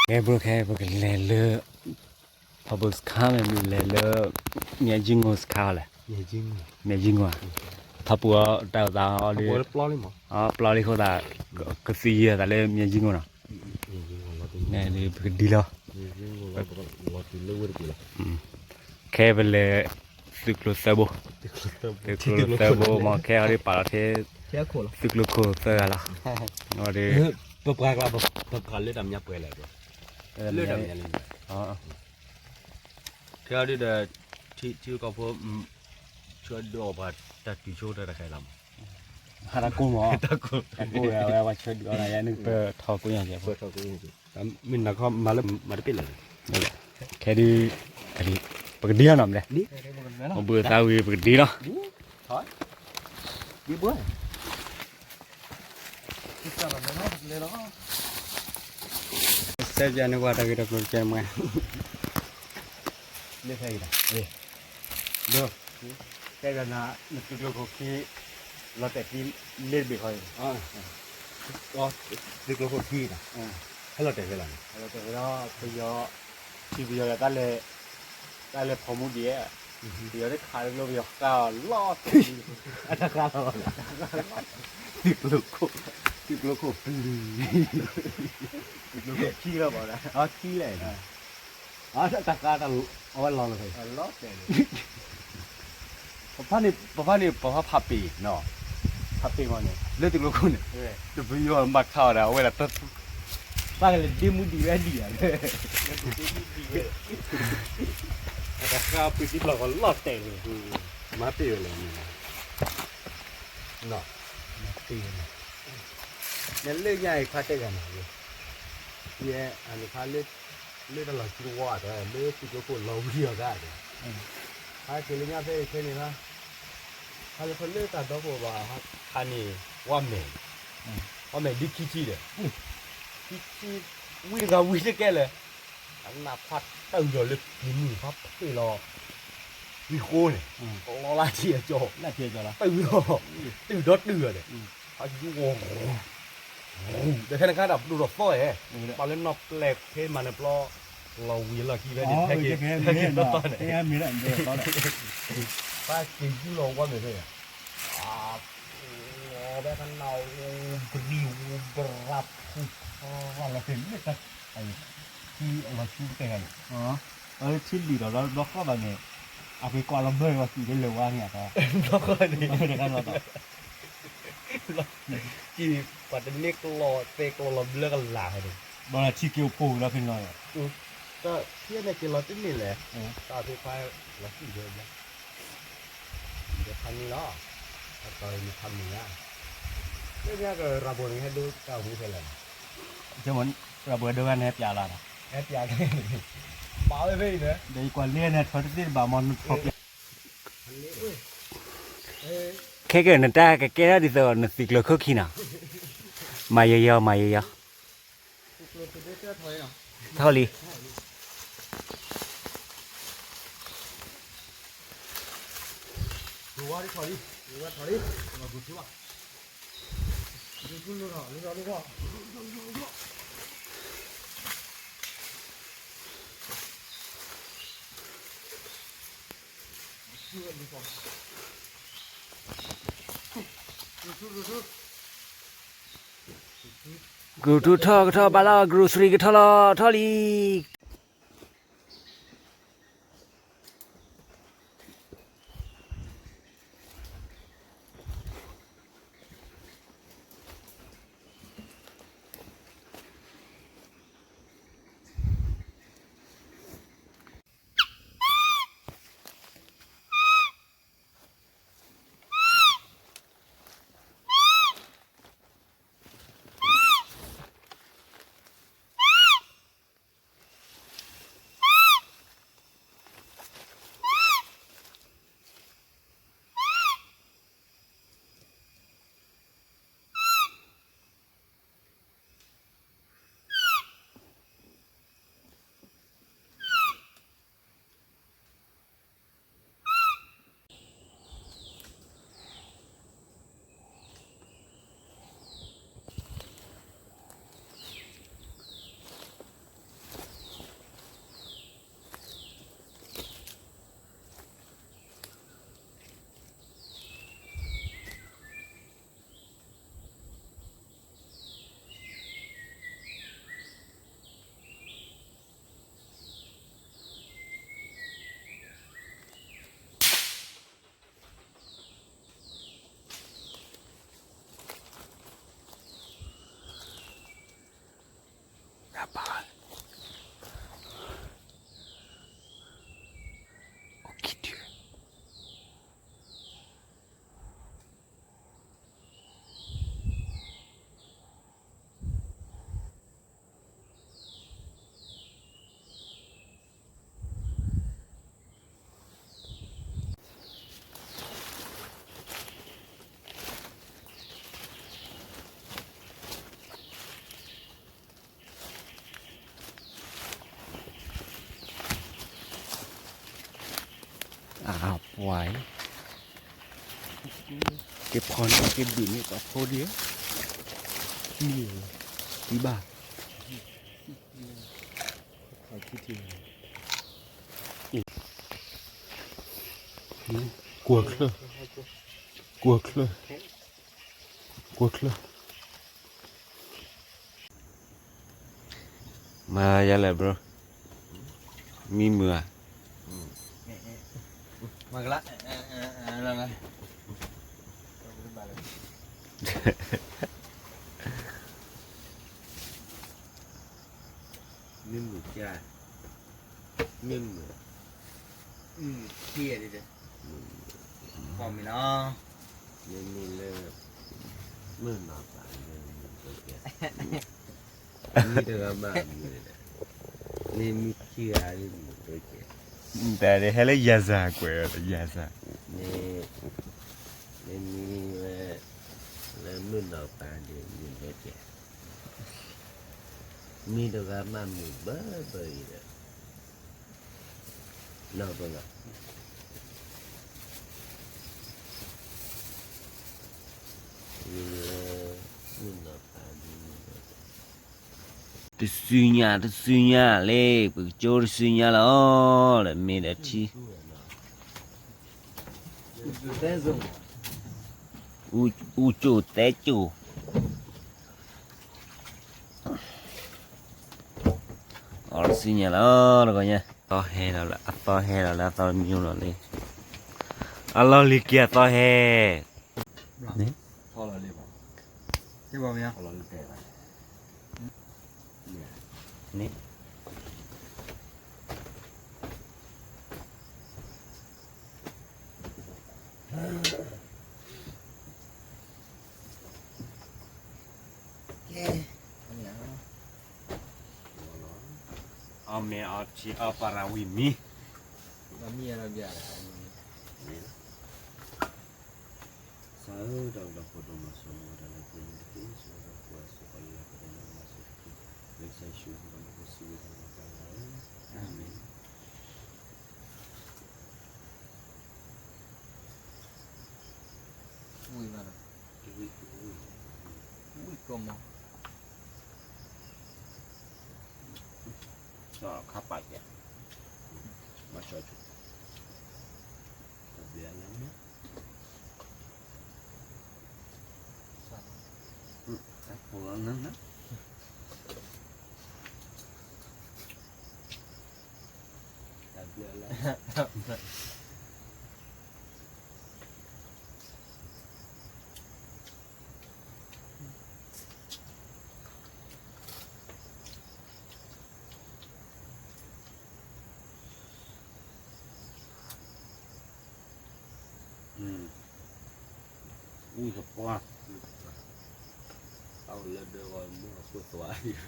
Ke lele pabus kame mi lele miajingo skala မြေကြီးမှာ miajingo tapua ta da ဘော ali ပလောလေးမှာ plali khoda kasi ya da le miajingo na မြေကြီးကိုလာတယ် ne ni dilo မြေကြီးကိုလာတော့လာတယ်လို့ရပြီလား ke bele ciclo sabo တက် ciclo sabo ma ke ari para the แค่คนละ ciclo ko sa la no de ပပကလာပပလက်တမ်းညပွဲလဲတော့လက်တမ်းညလေး ah แค่ဒီတဲ့ที่ก็พอช่วยดอกบัดตัดปีโชได้ใครลำ hara ko mo ตะกุ ta ko ya wa chod ga ya ni pe tho ko ya je เปิดเขาก็ยังมินนะเขามาแล้วมาได้ปิดเลย ke di kali pagdia nam le นี่ mo bu ta wi pagdi lo ถอยยี่บ้วย se ja ne wa ta ki ta ko che ma เรียกใครกัน do ke ga na ni tu ko ki lo te ki le bi khoi อ๋อก็ดึกแล้วคนที่นะให้เราแต่เวลา lo te ro pe yo ti bi yo ya ta le pho mu di ya di yo de kha lo bi yo ka lo อัตราการเราดึกแล้วคนปลี lo ko ki lo ba la อ๋อขี้เลยอ๋ออัตราการเราเอาไว้รอเลย lo te พอนี่พอพับปีเนาะ ha pe mo ne เลือดดึกแล้วคนเนี่ย eh จะไปย้อนบักเข้าแล้วเวลาตัดป้าเลยดิมุดีแวดีอ่ะอัตราการปีที่เราก็รอดแต่เลยมาเตียวเลยนี่เนาะ ti ne เนี่ยเลือดใหญ่พาเตกันเลยเนี่ยอันนี้พาเลือดตลอดชีวิตว่าแต่เลือดที่ก็คนเราเยอะได้เลยพาเกลียดไปแค่นี้นะพาเลยพาเลือดตัดตัวว่าฮานี่ว่าเมย์ว่าเมย์ดิคิชิเลยดิคิวิ่งกับวิ่งแก่เลยอันนับพัดตื่นอยู่เลยกินนี่ครับไปรอวิโก้เนี่ยรอลาเทียโจ la ti jo la ตื่นรถเดือดเลยพายุงงเดี๋ยวแค่นั้นดับดูดอกสร้อยมาเล่นนอกแหลกเทมันเนี่ยปลอเราวีละกี่แค่นี้แค่กี่ตอนเนี่ย mi la de ko la ป้ากินที่ลงว่าไม่ใช่อ่ะแบบนั้นเราบริวบรับ la te ni ta ai ki la chu te ga chi li lo ko ba ne a pe ko la be wa ki de le wa ni ta แล้วก็นี่ de kan lo ta กี่ปัตตานีก็รอเตก็รอเลิกกันหลายเลย ba la chi ke po la pin lo ya ก็เที่ยในกินรถที่นี่แหละตาที่ไฟแล้วกี่เดือนแล้วเดี๋ยวพันนี้เนาะตอนมีพันนี้เรื่องก็ระบบนี้ให้ดูเก้าหูเท่าไหร่ je mon ra bo de ga ne pya la แอปยาแค่เบาเลยเนี่ย de ko le ne thot ti ba mon pho pya ke ke na ta ke ra di so na sik lo kho khi na ma ye yo thao li ดูว่าที่ถอยดูว่าถอยมาดูที่ว่าดูว่า gu tu tho ba la grocery ke tho lo tho li ไหวเก็บคอนเก็บบินนี่ก็โคเดียวนี่ที่บ้าเขาคิดถึงกลัวเคลกลัวเคลกลัวเคลมาอย่าเลย bro มีมือมาละอะไรมีมือจ้ามีมือเที่ยดิเด้พอมีเนาะมีมือเลยมือหนาตาเลยมือแก่มีเดือมานี่มีเขี้ยนี่มือแก่แต่เดี๋ยวให้เลยยาซากว่ายาซานี่มีเลยมือหนาตาเลยมือแก่มีเดือมามือเบ้อเบ้อเลยน่าเบื่อtu sunya le pecor sunya la le me da chi u chu te chu or sunya la rồi coi nha to he rồi là to miu rồi đi alo li kia to he nè to là li bảo cái bao nhiêu nè Ame aci para wimi. Kami yang biar. Saya dah foto masuk dalam ini sudah puasa Allah kerana masuk itu. Saya syukur dan bersyukur kepada Allah. Amin. Ui mana? Ui como? Kapat ya. Macam tu. Biarlah. Pulang nana. Biarlah. Ui kapal. Tahu lah dia orang mau aku tua dia.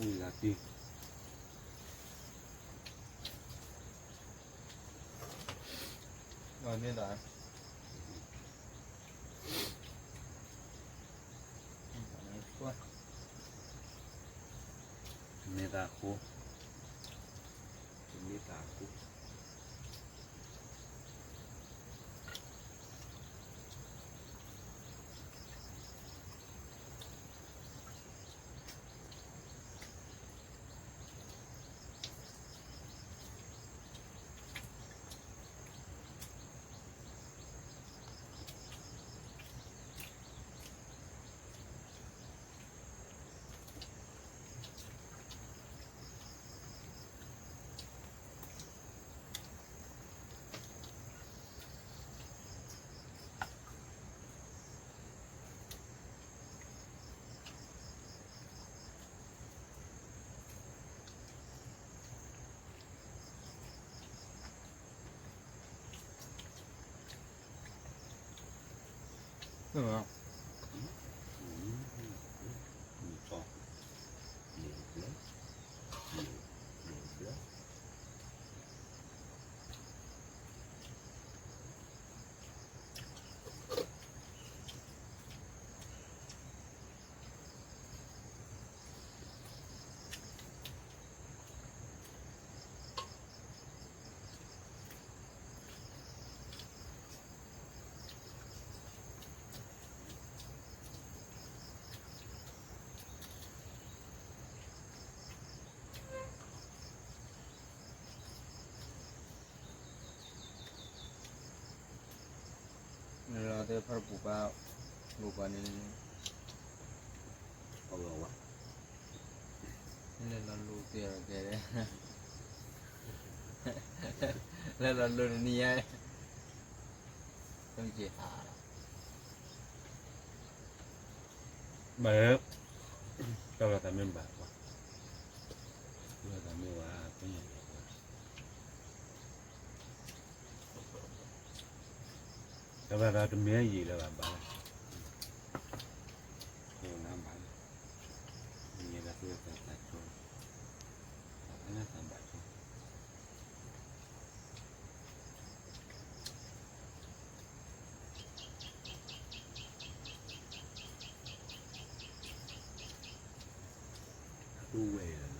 Ui lagi. Rồi nên là Meta aku. Meta aku. được không? เธอพระปู่ว่าลูกวันนี้ เอาเหรอวะ นี่เราลูกเตี้ยแกเลยแล้วเราลูกนี้ต้องเจี๋ยหา Baik. Kalau kami bawa. Kalau kami wah punya. Kalau ada demi gì là bà. Kalau nam bà. Ini là tôi phải tại chỗ. Anh là làm bà chỗ. Tu về rồi.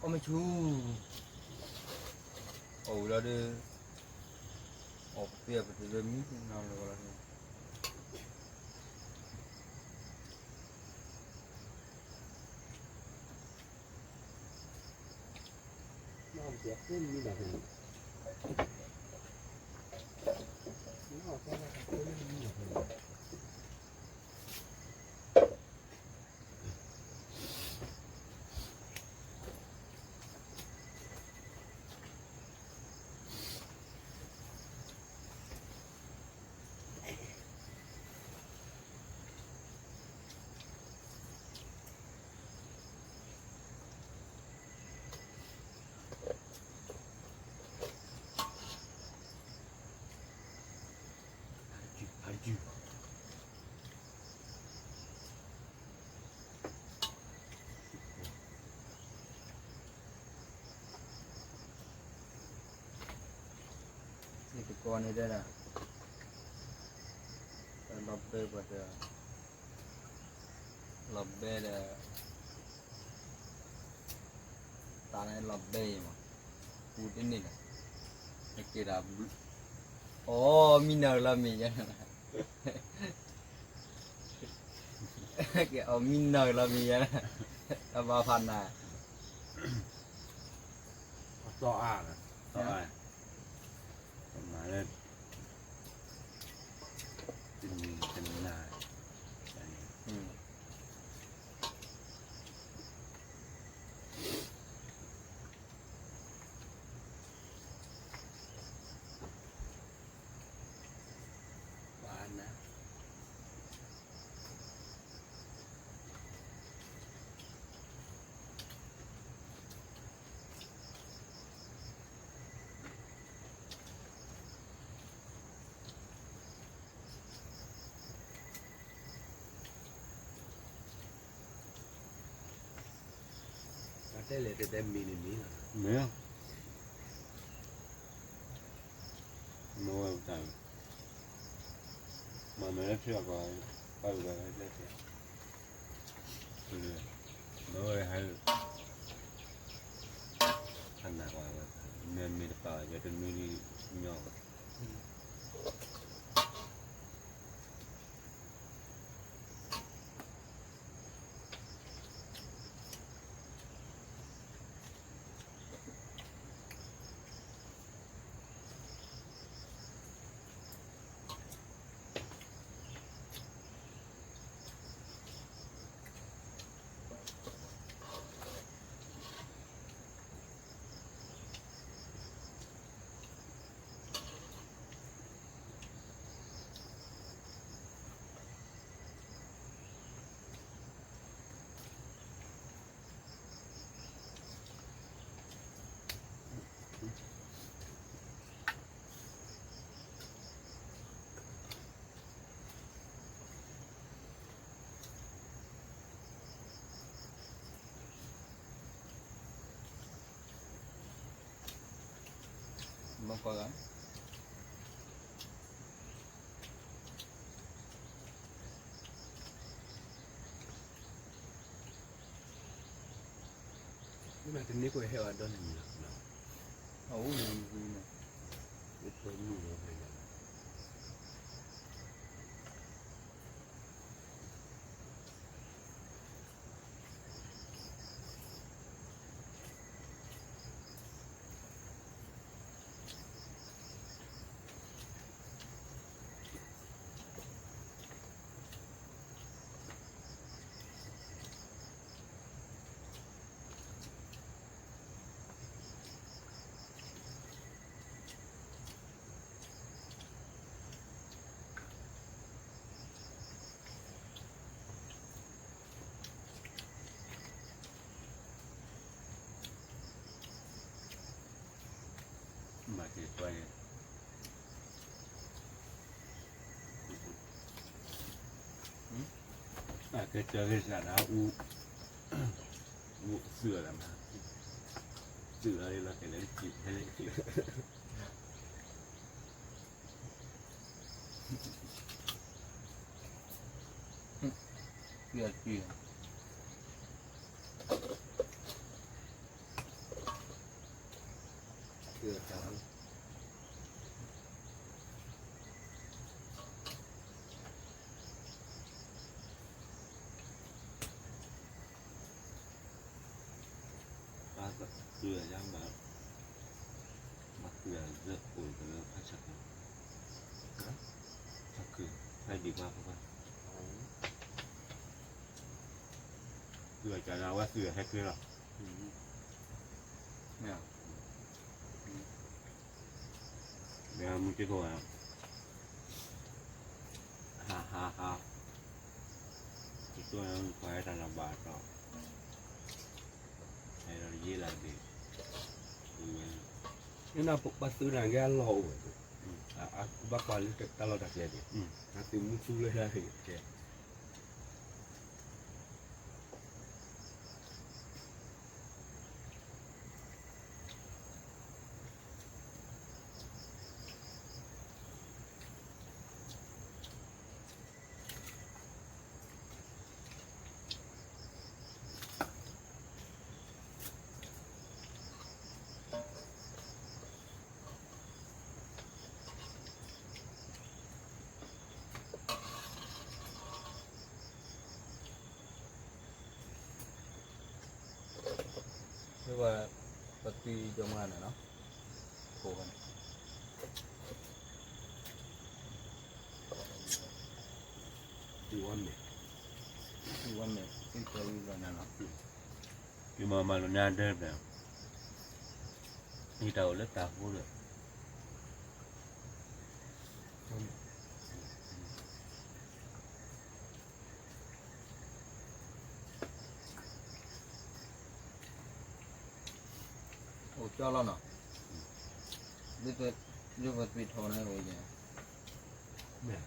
Ôi mày chú ồ ra đi ồ tiệp thì lên mít nào rồi là Nó không chẹt cái như là hình. Nó có cái như là hình. Haju.นี่คือก้อนนี้ได้ละลอบเบ้ก็จะลอบเบ้เลยตาในลอบเบ้มาพูดนี่แหละไอ้กีฬาโอ้มีเนอร์ละมีอย่างนั้นแกเอามีเนอร์ละมีอย่างนั้นเอามาพันน่ะ To à nè. Rồi. Mà lên. Tình là. อืม Bạn nè. Cái này thì đem mì mì là Mấy không? Mua em tặng. Mà nó rất chưa có bao giờ hết đấy. Nó ơi hay ăn nào mà nên mình phải cho trên mini nhỏ. Bapak kan. Nhưng mà tínhนี้กูเฮลอันดอนนี่นะ Oh, ini. ไม่เคยมีเลยนะ มาเก็บไว้เกิดเจอกันสาระอูเสือแล้วมาเสืออะไรเราเห็นแล้วจิบให้เลย Biar dia. Chưa chán. Ba สือย่ามาเสือเลือกปุ๋ยไปแล้วพัชก์ถ้าคือใช่ดีมากเพราะว่าเสือจะเราว่าเสือให้คือหรอ Ya. เดี๋ยวมึงจะโทรฮ่าตัวนั้นควายตาลำบากต่อให้เรายี่หลังดี Nhưng mà phục bắt tư là nghe lầu bác quan lý ta lo đặt gì nó tìm muốn su lên đây thì Thế và bất kỳ trong này nó khổ hơn. thì quan này Thì quan này cái chơi vào nhà nó. พี่มาลงงานเดิมแล้วนี่เราเลิกตาพูดเลย Ủa cho lo nọ. Biết tôi vô vật vịt hồ này rồi nhỉ. nè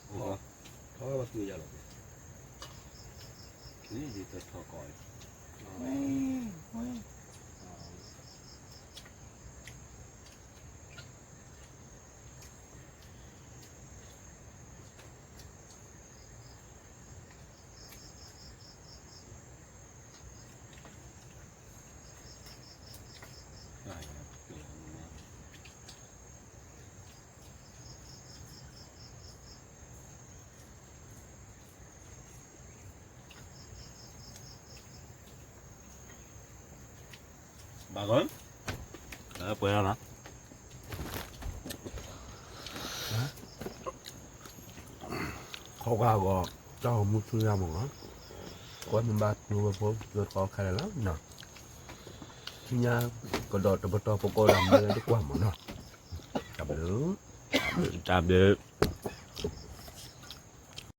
โอ้โห เขาว่าbắt tư giờ rồi นี่ดีตัวทอก่อย ใช่ครับเกี่ยวกับมันบางคนเปิดแล้วนะ เขาว่าก็เจ้ามุสุยามงอ่ะคนมันบาดดูว่าพวกเกิดขอใครแล้วเนาะที่ยากระโดดตะบะตอปโกดำเลยดีกว่าหมดเนาะจับเด้อ ตามเดือ